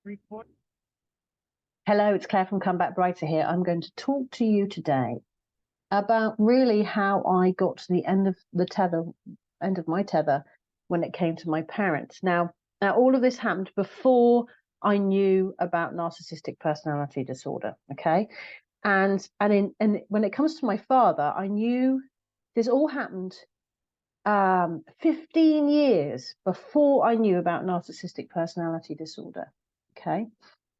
Report. Hello, it's Claire from Come Back Brighter here. I'm going to talk to you today about really how I got to the end of my tether when it came to my parents. Now all of this happened before I knew about narcissistic personality disorder. Okay, and when it comes to my father, I knew this all happened 15 years before I knew about narcissistic personality disorder. Okay,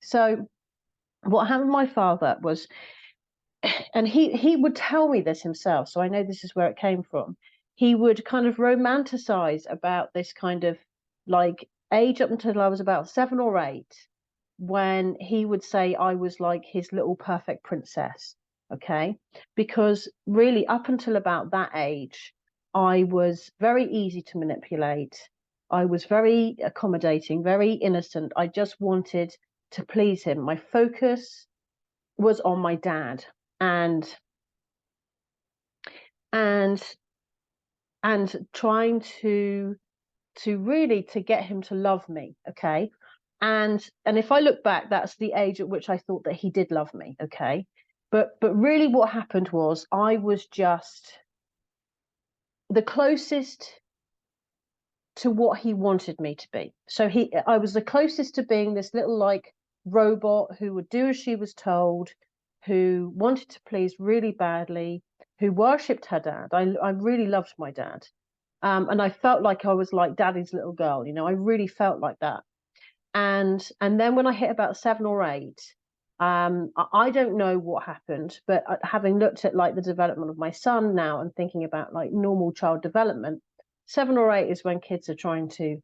so what happened to my father was, and he would tell me this himself, so I know this is where it came from. He would kind of romanticize about this kind of like age up until I was about 7 or 8, when he would say I was like his little perfect princess. Okay, because really up until about that age, I was very easy to manipulate. I was very accommodating, very innocent. I just wanted to please him. My focus was on my dad, and and trying to really to get him to love me. Okay, and if I look back, that's the age at which I thought that he did love me. Okay, but really what happened was I was just the closest to what he wanted me to be. So I was the closest to being this little like robot who would do as she was told, who wanted to please really badly, who worshipped her dad. I really loved my dad. And I felt like I was like daddy's little girl, I really felt like that. And then when I hit about 7 or 8, I don't know what happened, but having looked at like the development of my son now and thinking about like normal child development, 7 or 8 is when kids are trying to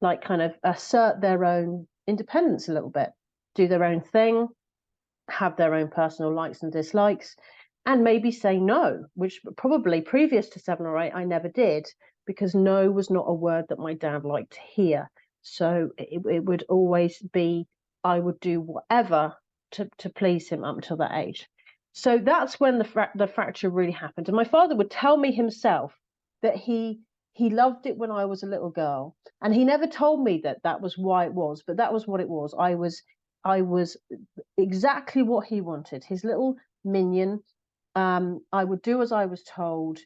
like kind of assert their own independence a little bit, do their own thing, have their own personal likes and dislikes, and maybe say no, which probably previous to 7 or 8 I never did, because no was not a word that my dad liked to hear. So it would always be I would do whatever to please him up until that age. So that's when the fracture really happened. And my father would tell me himself that he loved it when I was a little girl, and he never told me that that was why it was, but that was what it was. I was exactly what he wanted, his little minion. I would do as I was told,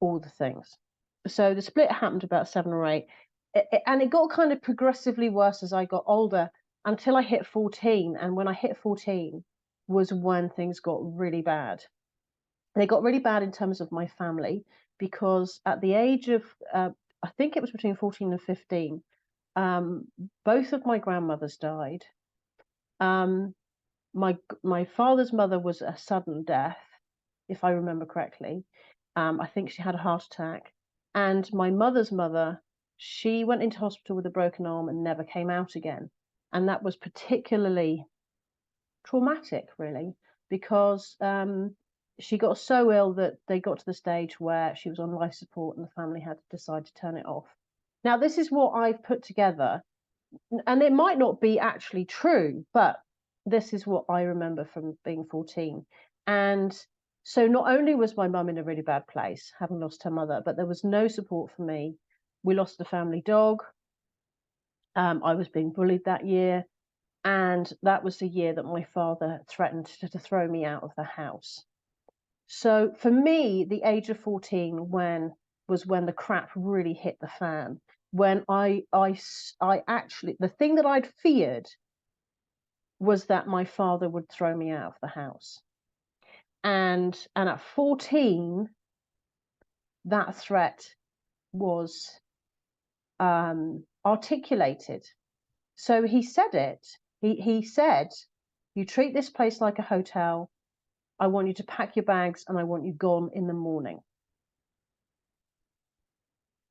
all the things. So the split happened about 7 or 8, and it got kind of progressively worse as I got older until I hit 14. And when I hit 14 was when things got really bad. They got really bad in terms of my family, because at the age of, I think it was between 14 and 15, both of my grandmothers died. My father's mother was a sudden death, if I remember correctly. I think she had a heart attack. And my mother's mother, she went into hospital with a broken arm and never came out again. And that was particularly traumatic, really, because she got so ill that they got to the stage where she was on life support and the family had to decide to turn it off. Now, this is what I've put together, and it might not be actually true, but this is what I remember from being 14. And so not only was my mum in a really bad place, having lost her mother, but there was no support for me. We lost the family dog. I was being bullied that year. And that was the year that my father threatened to throw me out of the house. So for me, the age of 14 was when the crap really hit the fan. When I actually, the thing that I'd feared was that my father would throw me out of the house. And at 14, that threat was articulated. So he said it. He said, "You treat this place like a hotel. I want you to pack your bags and I want you gone in the morning."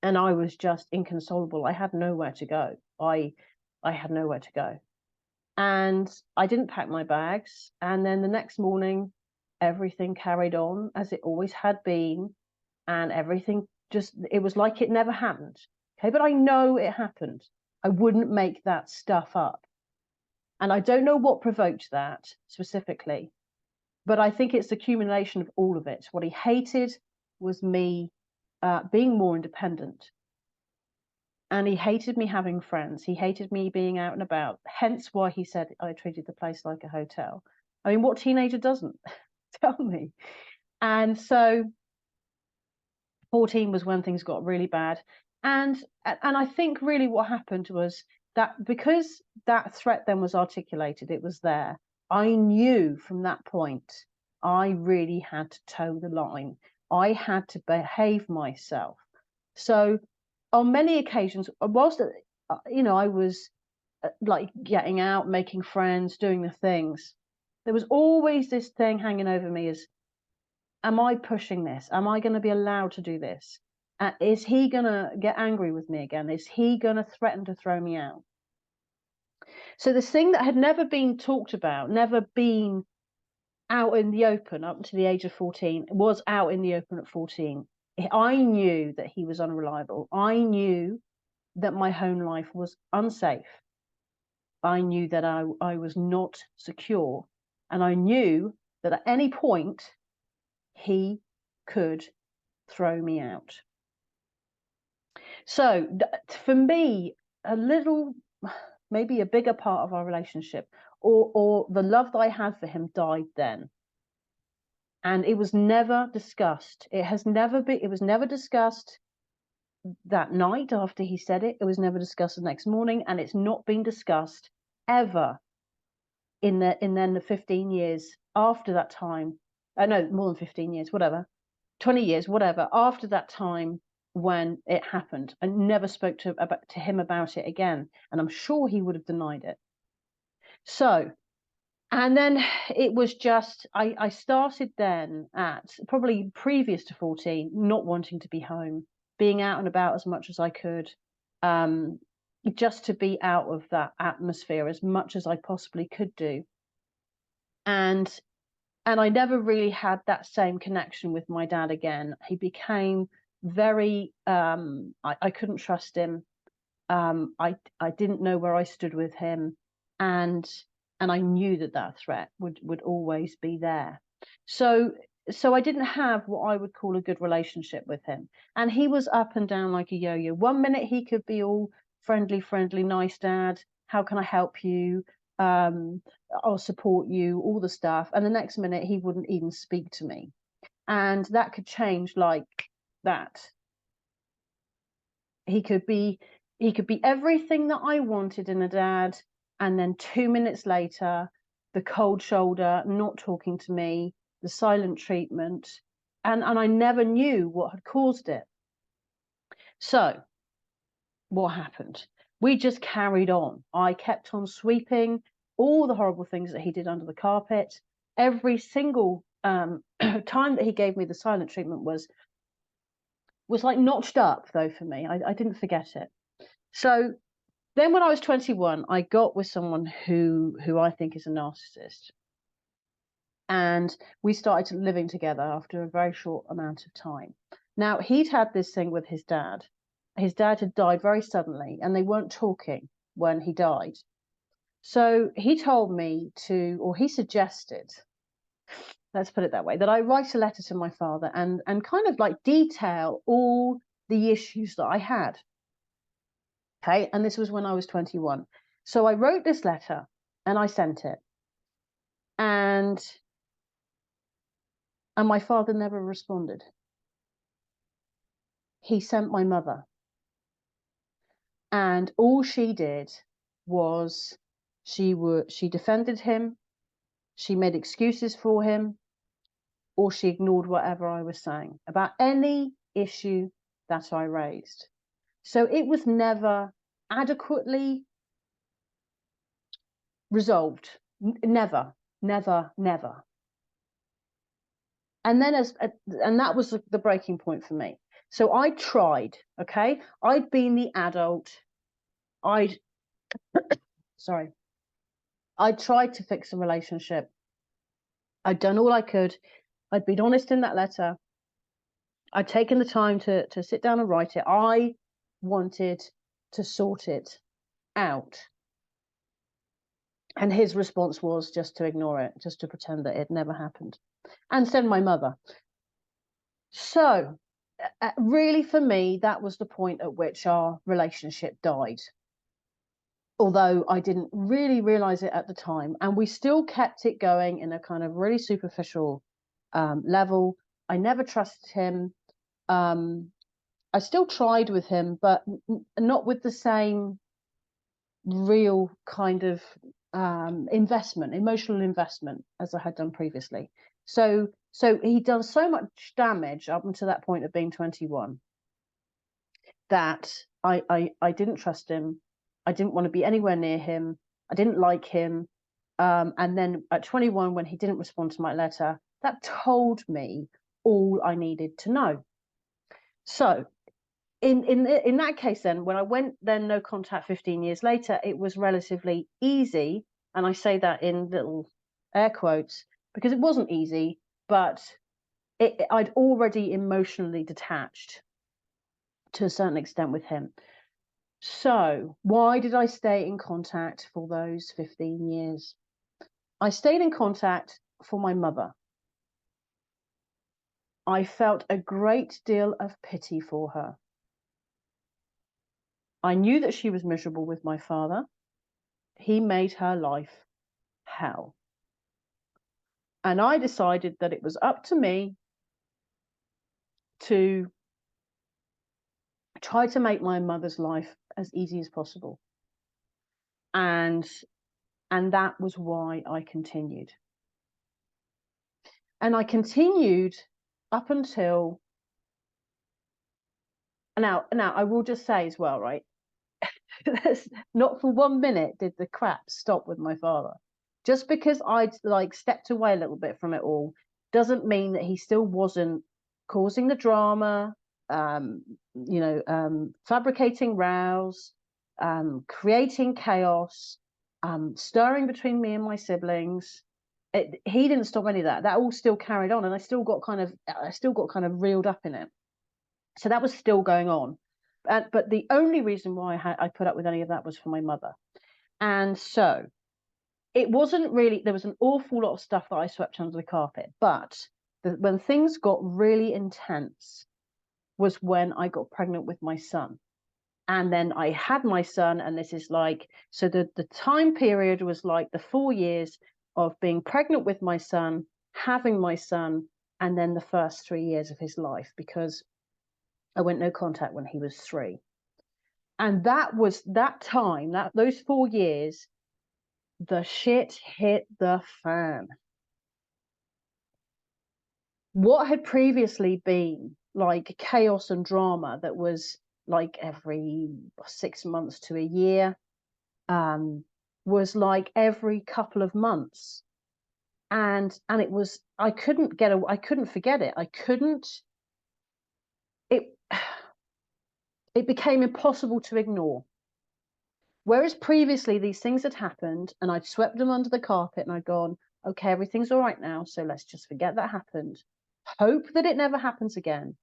And I was just inconsolable. I had nowhere to go. I had nowhere to go. And I didn't pack my bags. And then the next morning, everything carried on as it always had been. And everything just, it was like it never happened. Okay, but I know it happened. I wouldn't make that stuff up. And I don't know what provoked that specifically, but I think it's the accumulation of all of it. What he hated was me being more independent. and he hated me having friends. He hated me being out and about. Hence why he said I treated the place like a hotel. I mean, what teenager doesn't? Tell me. And so 14 was when things got really bad. And I think really what happened was that because that threat then was articulated, it was there. I knew from that point, I really had to toe the line. I had to behave myself. So on many occasions, whilst, I was like getting out, making friends, doing the things, there was always this thing hanging over me is, am I pushing this? Am I going to be allowed to do this? Is he going to get angry with me again? Is he going to threaten to throw me out? So this thing that had never been talked about, never been out in the open up to the age of 14, was out in the open at 14. I knew that he was unreliable. I knew that my home life was unsafe. I knew that I was not secure. And I knew that at any point, he could throw me out. So for me, a little, maybe a bigger part of our relationship, or the love that I had for him, died then. And it was never discussed. It was never discussed that night after he said it. It was never discussed the next morning, and it's not been discussed ever in the 15 years after that time. No, more than 15 years, whatever, 20 years, whatever, after that time when it happened. I never spoke to him about it again, and I'm sure he would have denied it. So, and then it was just, I started then at probably previous to 14, not wanting to be home, being out and about as much as I could, just to be out of that atmosphere as much as I possibly could do. And I never really had that same connection with my dad again. He became very, I couldn't trust him. I didn't know where I stood with him. And I knew that threat would always be there. So I didn't have what I would call a good relationship with him. And he was up and down like a yo-yo. 1 minute he could be all friendly, nice dad. How can I help you? I'll support you, all the stuff. And the next minute he wouldn't even speak to me. And that could change like that. He could be everything that I wanted in a dad, and then 2 minutes later, the cold shoulder, not talking to me, the silent treatment, and I never knew what had caused it. So what happened? We just carried on. I kept on sweeping all the horrible things that he did under the carpet. Every single time that he gave me the silent treatment was like notched up, though, for me. I didn't forget it. So then when I was 21, I got with someone who I think is a narcissist. And we started living together after a very short amount of time. Now, he'd had this thing with his dad. His dad had died very suddenly, and they weren't talking when he died. So he told me or he suggested, let's put it that way, that I write a letter to my father and kind of like detail all the issues that I had. Okay, and this was when I was 21. So I wrote this letter and I sent it. And my father never responded. He sent my mother. And all she did was she defended him, she made excuses for him, or she ignored whatever I was saying about any issue that I raised. So it was never adequately resolved. Never. And then and that was the breaking point for me. So I tried, okay? I'd been the adult. I tried to fix a relationship. I'd done all I could. I'd been honest in that letter. I'd taken the time to sit down and write it. I wanted to sort it out. And his response was just to ignore it, just to pretend that it never happened, and send my mother. So really, for me, that was the point at which our relationship died. Although I didn't really realize it at the time, and we still kept it going in a kind of really superficial level. I never trusted him. I still tried with him, but not with the same real kind of emotional investment as I had done previously. So he'd done so much damage up until that point of being 21 that I didn't trust him. I didn't want to be anywhere near him. I didn't like him. And then at 21, when he didn't respond to my letter, that told me all I needed to know. So in that case, then, when I went then no contact 15 years later, it was relatively easy. And I say that in little air quotes because it wasn't easy, but I'd already emotionally detached to a certain extent with him. So why did I stay in contact for those 15 years? I stayed in contact for my mother. I felt a great deal of pity for her. I knew that she was miserable with my father. He made her life hell. And I decided that it was up to me to try to make my mother's life as easy as possible. And that was why I continued. And I continued up until now I will just say as well, right? Not for 1 minute did the crap stop with my father. Just because I'd like stepped away a little bit from it all doesn't mean that he still wasn't causing the drama, fabricating rows, creating chaos, stirring between me and my siblings. He didn't stop any of that. That all still carried on, and I still got kind of reeled up in it. So that was still going on. But the only reason why I put up with any of that was for my mother. And so it wasn't really, there was an awful lot of stuff that I swept under the carpet. But when things got really intense was when I got pregnant with my son. And then I had my son, and this is like, so the time period was like the 4 years of being pregnant with my son, having my son, and then the first 3 years of his life, because I went no contact when he was 3. And that was that time, those 4 years, the shit hit the fan. What had previously been like chaos and drama that was like every 6 months to a year was like every couple of months. And it was, I couldn't forget it. It became impossible to ignore. Whereas previously these things had happened and I'd swept them under the carpet and I'd gone, okay, everything's all right now, so let's just forget that happened. Hope that it never happens again.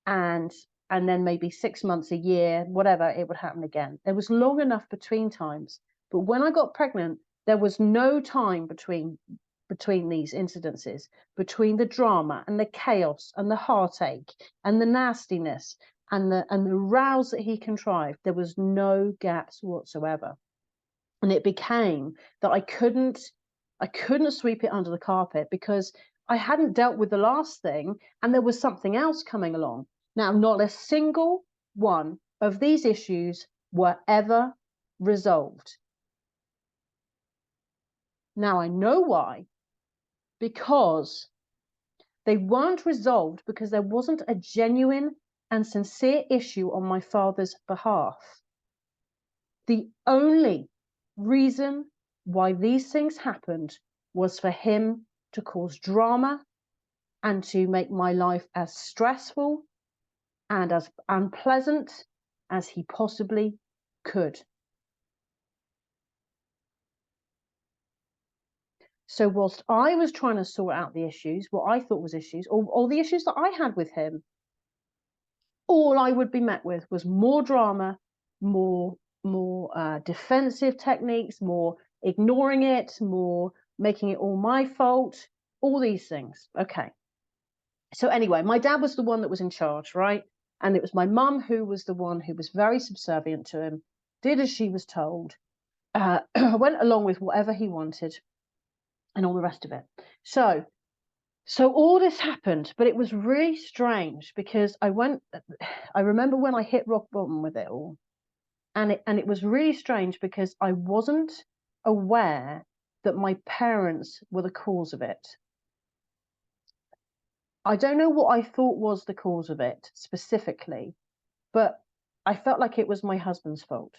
And then maybe 6 months, a year, whatever, it would happen again. There was long enough between times. But when I got pregnant, there was no time between these incidences, between the drama and the chaos and the heartache and the nastiness and the rows that he contrived. There was no gaps whatsoever. And it became that I couldn't sweep it under the carpet because I hadn't dealt with the last thing and there was something else coming along. Now, not a single one of these issues were ever resolved. Now I know why. Because they weren't resolved because there wasn't a genuine and sincere issue on my father's behalf. The only reason why these things happened was for him to cause drama and to make my life as stressful and as unpleasant as he possibly could. So whilst I was trying to sort out the issues, what I thought was issues, or the issues that I had with him, all I would be met with was more drama, more defensive techniques, more ignoring it, more making it all my fault, all these things. Okay. So anyway, my dad was the one that was in charge, right? And it was my mum who was the one who was very subservient to him, did as she was told, went along with whatever he wanted, and all the rest of it. So all this happened, but it was really strange because I remember when I hit rock bottom with it all, and it was really strange because I wasn't aware that my parents were the cause of it. I don't know what I thought was the cause of it specifically, but I felt like it was my husband's fault.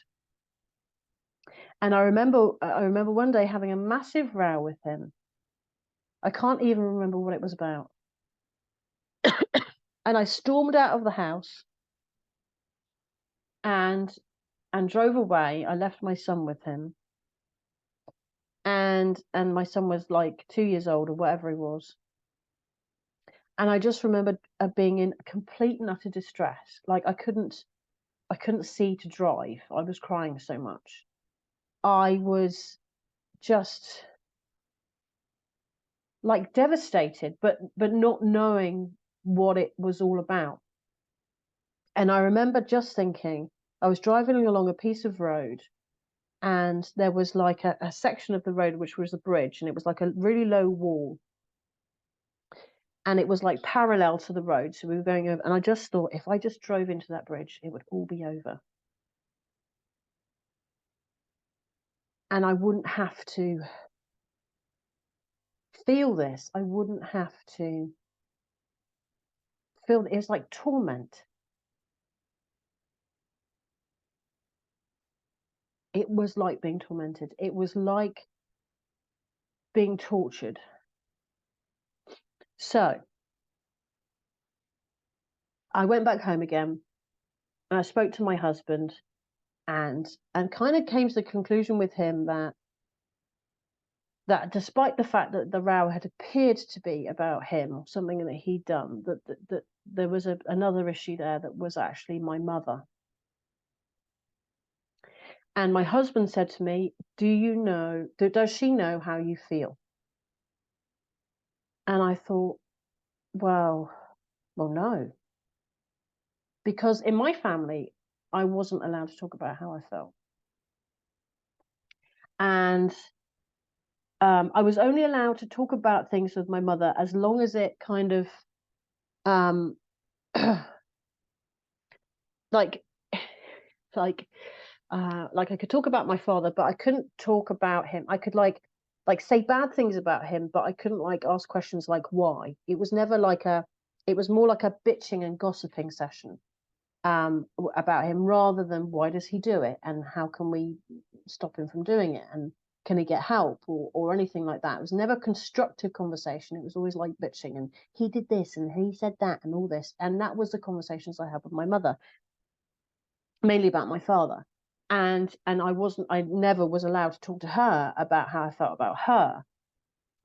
And I remember one day having a massive row with him. I can't even remember what it was about. And I stormed out of the house and drove away. I left my son with him. And my son was like 2 years old or whatever he was. And I just remembered being in complete and utter distress. Like I couldn't see to drive. I was crying so much. I was just like devastated, but not knowing what it was all about. And I remember just thinking, I was driving along a piece of road, and there was like a section of the road which was a bridge, and it was like a really low wall, and it was like parallel to the road. So we were going over, and I just thought, if I just drove into that bridge, it would all be over. And I wouldn't have to feel this. I wouldn't have to feel it. Was like torment. It was like being tormented. It was like being tortured. So I went back home again, and I spoke to my husband, and kind of came to the conclusion with him that despite the fact that the row had appeared to be about him or something that he'd done, that there was another issue there that was actually my mother. And my husband said to me, does she know how you feel? And I thought, well, no. Because in my family, I wasn't allowed to talk about how I felt. And I was only allowed to talk about things with my mother as long as it kind of like I could talk about my father, but I couldn't talk about him. I could like say bad things about him, but I couldn't like ask questions like why. It was never like it was more like a bitching and gossiping session about him, rather than why does he do it and how can we stop him from doing it and can he get help or anything like that. It was never constructive conversation. It was always like bitching and he did this and he said that and all this. And that was the conversations I had with my mother, mainly about my father. And I never was allowed to talk to her about how I felt about her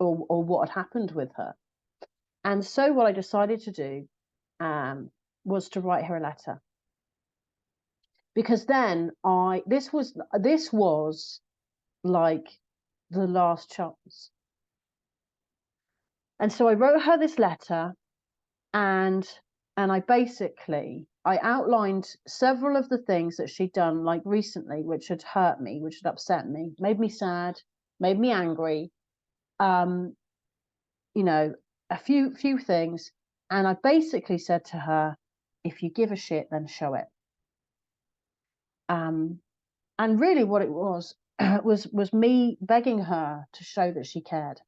or what had happened with her. And so what I decided to do was to write her a letter. Because then this was like the last chance. And so I wrote her this letter, and I outlined several of the things that she'd done like recently, which had hurt me, which had upset me, made me sad, made me angry. A few things. And I basically said to her, if you give a shit, then show it. And really what it was was me begging her to show that she cared.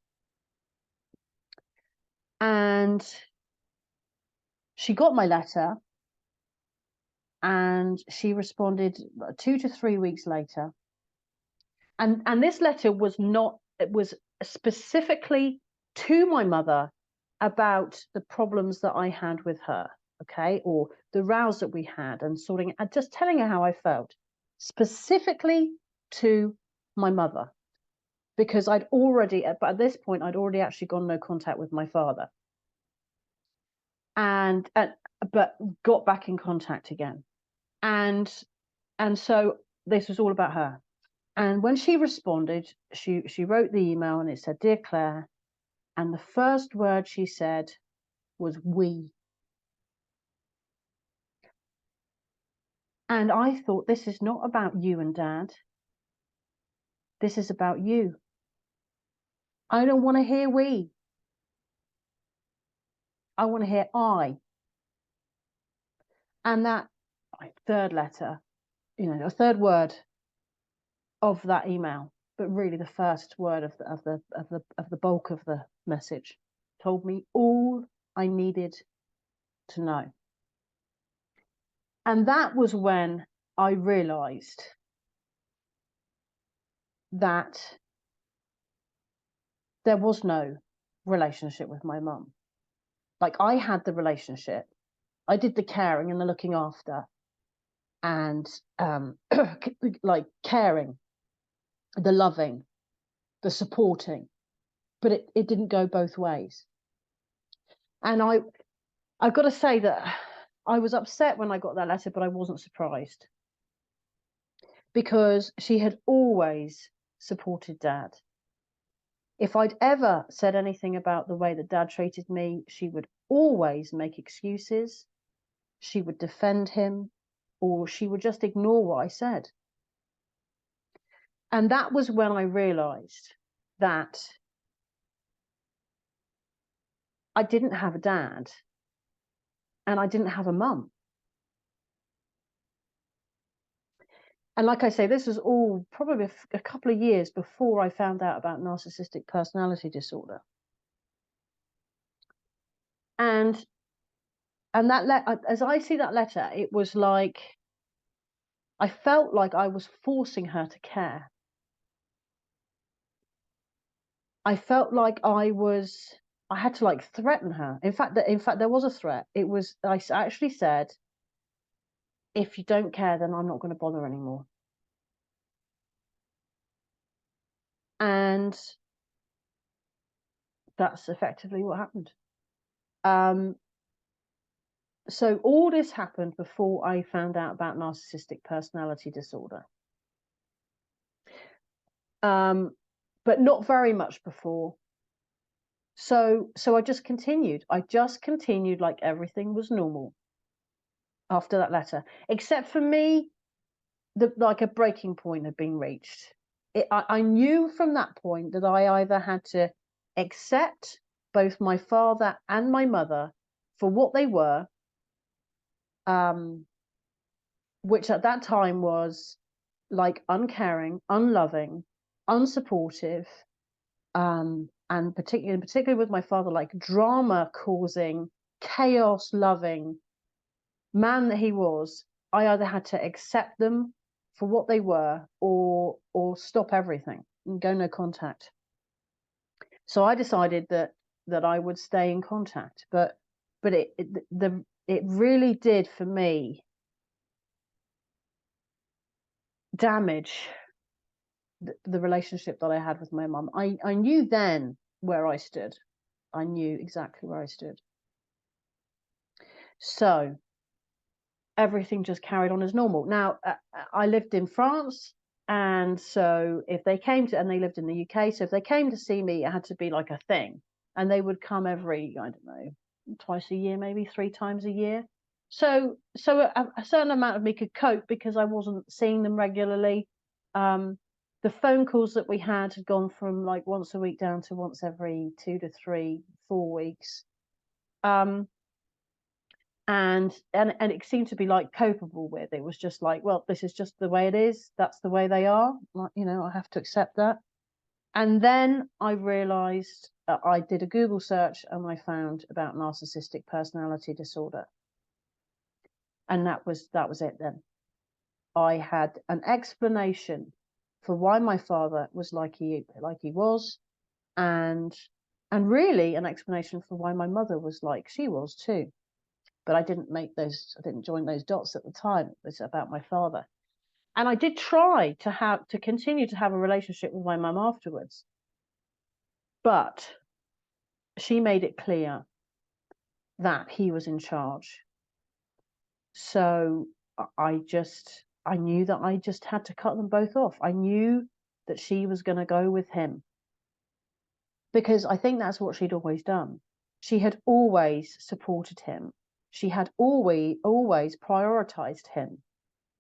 And she got my letter, and she responded 2 to 3 weeks later. And this letter was specifically to my mother about the problems that I had with her, okay, or the rows that we had, and just telling her how I felt, specifically to my mother, because at this point I'd already actually gone no contact with my father, but got back in contact again, and so this was all about her. And when she responded, she wrote the email, and it said, "Dear Claire," and the first word she said was we. And I thought, this is not about you and Dad. This is about you. I don't want to hear we. I want to hear I. And that third letter, a third word of that email, but really the first word of the bulk of the message, told me all I needed to know. And that was when I realized that there was no relationship with my mum. Like, I had the relationship, I did the caring and the looking after, and like caring, the loving, the supporting, but it didn't go both ways. And I've got to say that I was upset when I got that letter, but I wasn't surprised, because she had always supported Dad. If I'd ever said anything about the way that Dad treated me, she would always make excuses. She would defend him, or she would just ignore what I said. And that was when I realized that I didn't have a dad and I didn't have a mum. And like I say, this was all probably a couple of years before I found out about narcissistic personality disorder. And that as I see that letter, it was like, I felt like I was forcing her to care. I felt like I had to like threaten her. In fact, there was a threat. It was, I actually said, if you don't care, then I'm not going to bother anymore. And that's effectively what happened. So all this happened before I found out about narcissistic personality disorder. But not very much before. So I just continued. Like everything was normal after that letter, except for me, like a breaking point had been reached. I knew from that point that I either had to accept both my father and my mother for what they were, which at that time was like uncaring, unloving, unsupportive, and particularly with my father, like drama causing, chaos loving man that he was. I either had to accept them for what they were, or stop everything and go no contact. So I decided that I would stay in contact, but it really did for me damage the relationship that I had with my mum. I knew then where I stood. I knew exactly where I stood. So everything just carried on as normal. Now, I lived in France, and so if they came to, and they lived in the UK, so if they came to see me, it had to be like a thing. And they would come every, I don't know, twice a year, maybe 3 times a year. So a certain amount of me could cope because I wasn't seeing them regularly. The phone calls that we had gone from like once a week down to once every 2 to 3, 4 weeks. And it seemed to be like copable with. It was just like, well, this is just the way it is. That's the way they are. I have to accept that. And then I realized, I did a Google search and I found about narcissistic personality disorder. And that was it then. I had an explanation for why my father was like he was, and really an explanation for why my mother was like she was too. But I didn't join those dots at the time. It was about my father. And I did try to continue to have a relationship with my mum afterwards. But she made it clear that he was in charge. So I knew that I just had to cut them both off. I knew that she was going to go with him, because I think that's what she'd always done. She had always supported him. She had always prioritized him.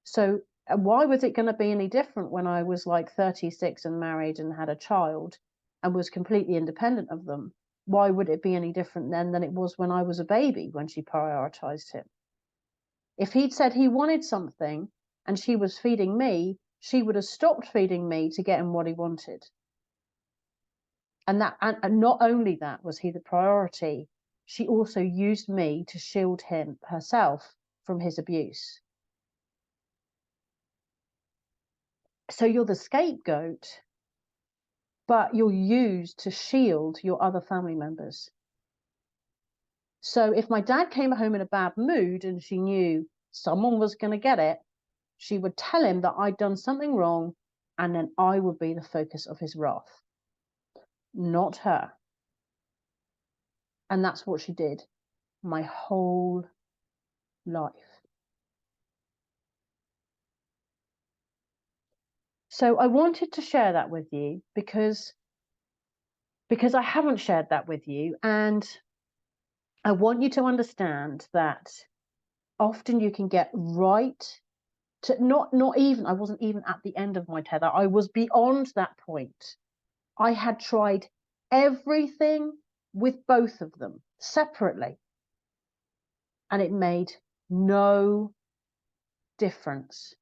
So why was it going to be any different when I was like 36 and married and had a child and was completely independent of them? Why would it be any different then than it was when I was a baby, when she prioritized him? If he'd said he wanted something and she was feeding me, she would have stopped feeding me to get him what he wanted. And not only that was he the priority, she also used me to shield herself from his abuse. So you're the scapegoat, but you're used to shield your other family members. So if my dad came home in a bad mood and she knew someone was going to get it, she would tell him that I'd done something wrong, and then I would be the focus of his wrath, not her. And that's what she did my whole life. So I wanted to share that with you because I haven't shared that with you, and I want you to understand that often you can get right to not even, I wasn't even at the end of my tether. I was beyond that point. I had tried everything with both of them separately, and it made no difference.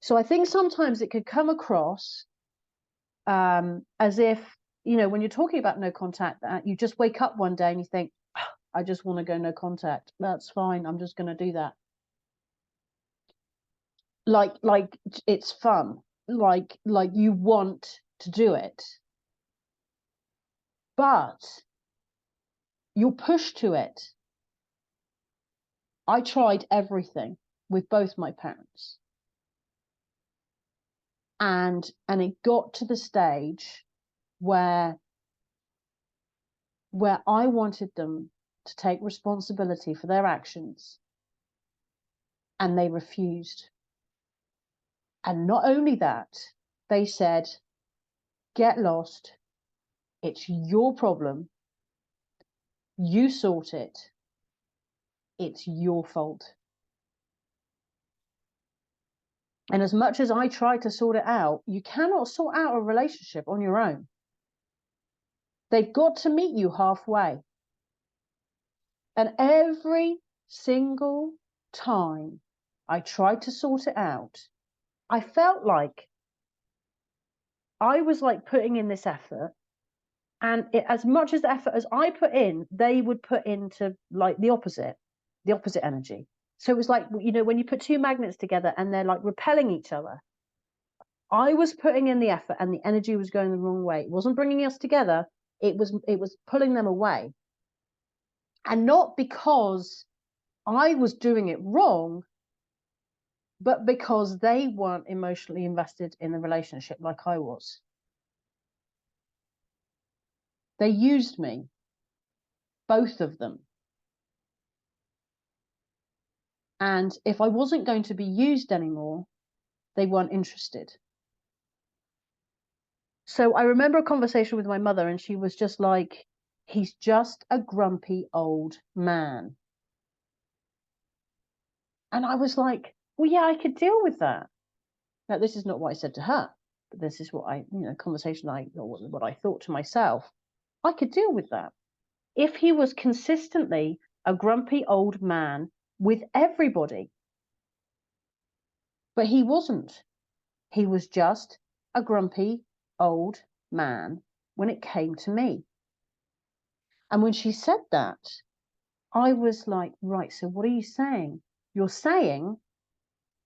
So I think sometimes it could come across as if, you know, when you're talking about no contact, you just wake up one day and you think, oh, I just want to go no contact. That's fine. I'm just going to do that. Like it's fun. Like you want to do it, but you're pushed to it. I tried everything with both my parents. And it got to the stage where I wanted them to take responsibility for their actions, and they refused. And not only that, they said, get lost, it's your problem, you sort it, it's your fault. And as much as I tried to sort it out, you cannot sort out a relationship on your own. They've got to meet you halfway. And every single time I tried to sort it out, I felt like I was like putting in this effort, and as much as the effort as I put in, they would put into like the opposite energy. So it was like, you know, when you put two magnets together and they're like repelling each other, I was putting in the effort and the energy was going the wrong way. It wasn't bringing us together. It was pulling them away. And not because I was doing it wrong, but because they weren't emotionally invested in the relationship like I was. They used me, both of them. And if I wasn't going to be used anymore, they weren't interested. So I remember a conversation with my mother, and she was just like, he's just a grumpy old man. And I was like, well, yeah, I could deal with that. Now, this is not what I said to her, but this is what conversation what I thought to myself. I could deal with that. If he was consistently a grumpy old man with everybody. But he wasn't. He was just a grumpy old man when it came to me. And when she said that, I was like, right, so what are you saying? You're saying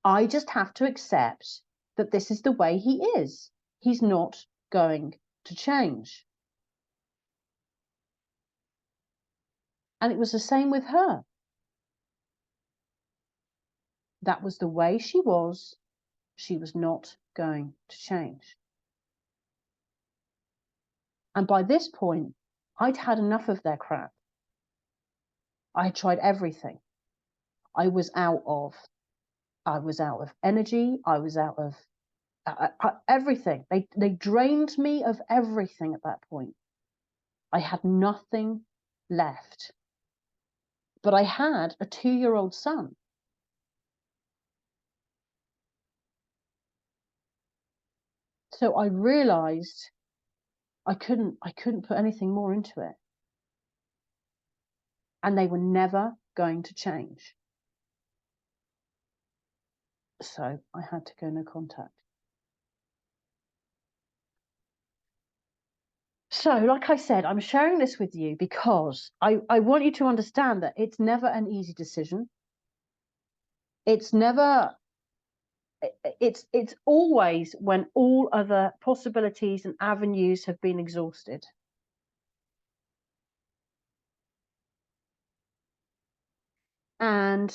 I just have to accept that this is the way he is. He's not going to change. And it was the same with her. That was the way she was. She was not going to change. And by this point, I'd had enough of their crap. I had tried everything. I was out of energy. I was out of everything. They drained me of everything at that point. I had nothing left. But I had a 2-year-old son. So I realized I couldn't put anything more into it. And they were never going to change. So I had to go no contact. So, like I said, I'm sharing this with you because I want you to understand that it's never an easy decision. It's never, it's always when all other possibilities and avenues have been exhausted. And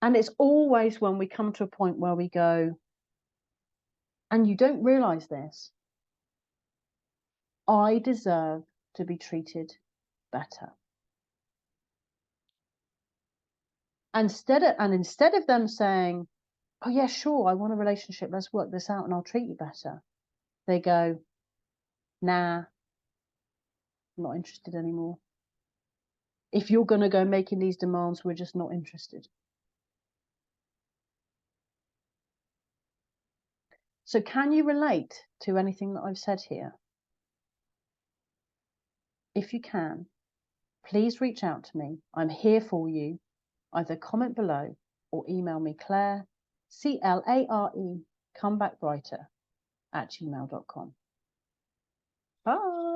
it's always when we come to a point where we go, and you don't realize this, I deserve to be treated better. Instead of them saying, oh yeah, sure, I want a relationship, let's work this out and I'll treat you better, they go, nah, I'm not interested anymore. If you're going to go making these demands, we're just not interested. So can you relate to anything that I've said here? If you can, please reach out to me. I'm here for you. Either comment below or email me Clare, CLARE, comebackbrighter @gmail.com. Bye.